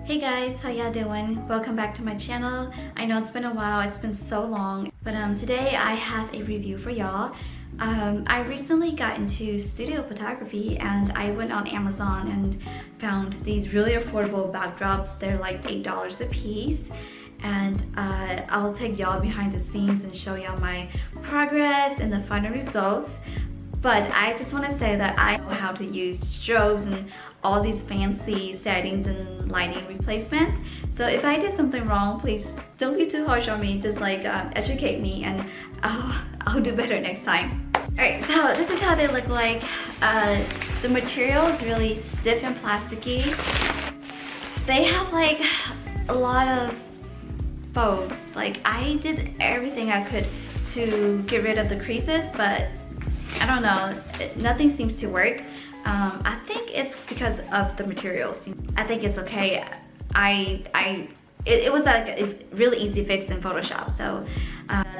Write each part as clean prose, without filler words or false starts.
Hey guys, how y'all doing? Welcome back to my channel. I know it's been a while, it's been so long, but today I have a review for y'all. I recently got into studio photography and I went on Amazon and found these really affordable backdrops. They're like $8 a piece, and I'll take y'all behind the scenes and show y'all my progress and the final results. But I just want to say that I know how to use strobes and all these fancy settings and lighting replacements. So if I did something wrong, please don't be too harsh on me. Just like educate me, and I'll do better next time. Alright, so this is how they look like. The material is really stiff and plasticky. They have like a lot of folds. Like I did everything I could to get rid of the creases, but I don't know, nothing seems to work. I think it's because of the materials. I think it's okay. It was like a really easy fix in Photoshop. So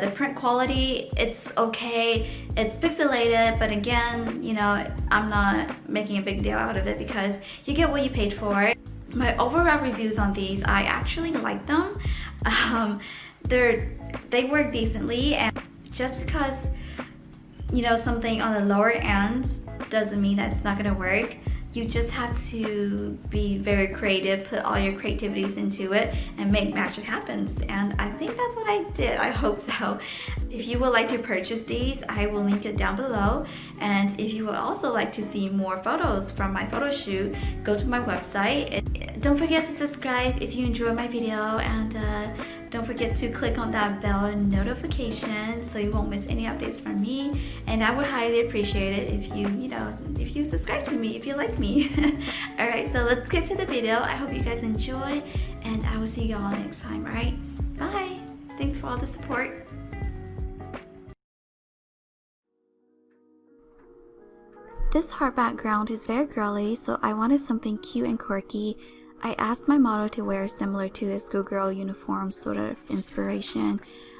the print quality, it's okay. It's pixelated, but again, you know, I'm not making a big deal out of it because you get what you paid for. My overall reviews on these, I actually like them. They work decently, and just because you know something on the lower end doesn't mean that it's not gonna work. You just have to be very creative, put all your creativities into it, and make magic happen. And I think that's what I did. I hope so. If you would like to purchase these, I will link it down below. And if you would also like to see more photos from my photo shoot, go to my website. Don't forget to subscribe if you enjoy my video, and don't forget to click on that bell notification so you won't miss any updates from me. And I would highly appreciate it if you subscribe to me, if you like me. Alright, so let's get to the video. I hope you guys enjoy, and I will see y'all next time. Alright, bye. Thanks for all the support. This heart background is very girly, so I wanted something cute and quirky. I asked my model to wear similar to a schoolgirl uniform sort of inspiration.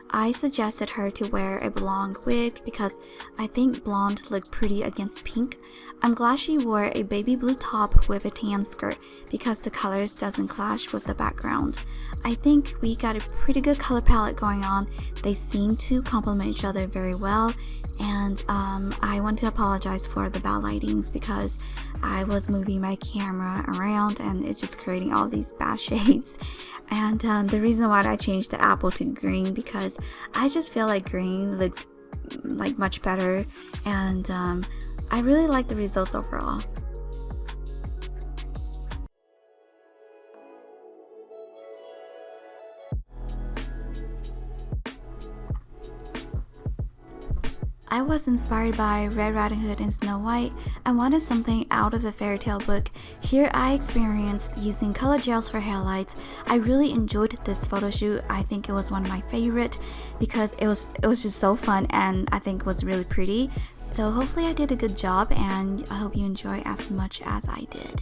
I suggested her to wear a blonde wig because I think blonde looked pretty against pink. I'm glad she wore a baby blue top with a tan skirt because the colors doesn't clash with the background. I think we got a pretty good color palette going on. They seem to complement each other very well, and I want to apologize for the bad lightings because I was moving my camera around and it's just creating all these bad shades. And the reason why I changed the apple to green because I just feel like green looks like much better, and I really like the results overall. I was inspired by Red Riding Hood and Snow White. I wanted something out of a fairy tale book. Here I experienced using color gels for highlights. I really enjoyed this photo shoot. I think it was one of my favorite because it was just so fun, and I think it was really pretty. So hopefully I did a good job, and I hope you enjoy as much as I did.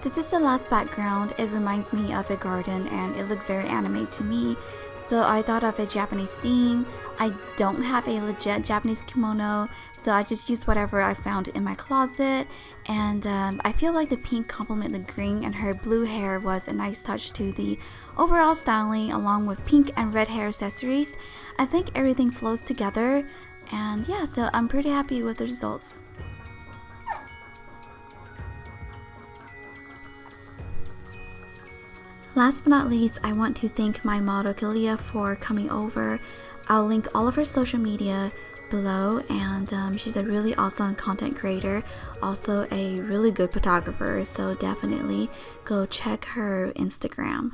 This is the last background. It reminds me of a garden and it looked very anime to me, so I thought of a Japanese theme. I don't have a legit Japanese kimono, so I just used whatever I found in my closet, and I feel like the pink complemented the green, and her blue hair was a nice touch to the overall styling along with pink and red hair accessories. I think everything flows together, and yeah, so I'm pretty happy with the results. Last but not least, I want to thank my model Kalia for coming over. I'll link all of her social media below, and she's a really awesome content creator, also a really good photographer, so definitely go check her Instagram.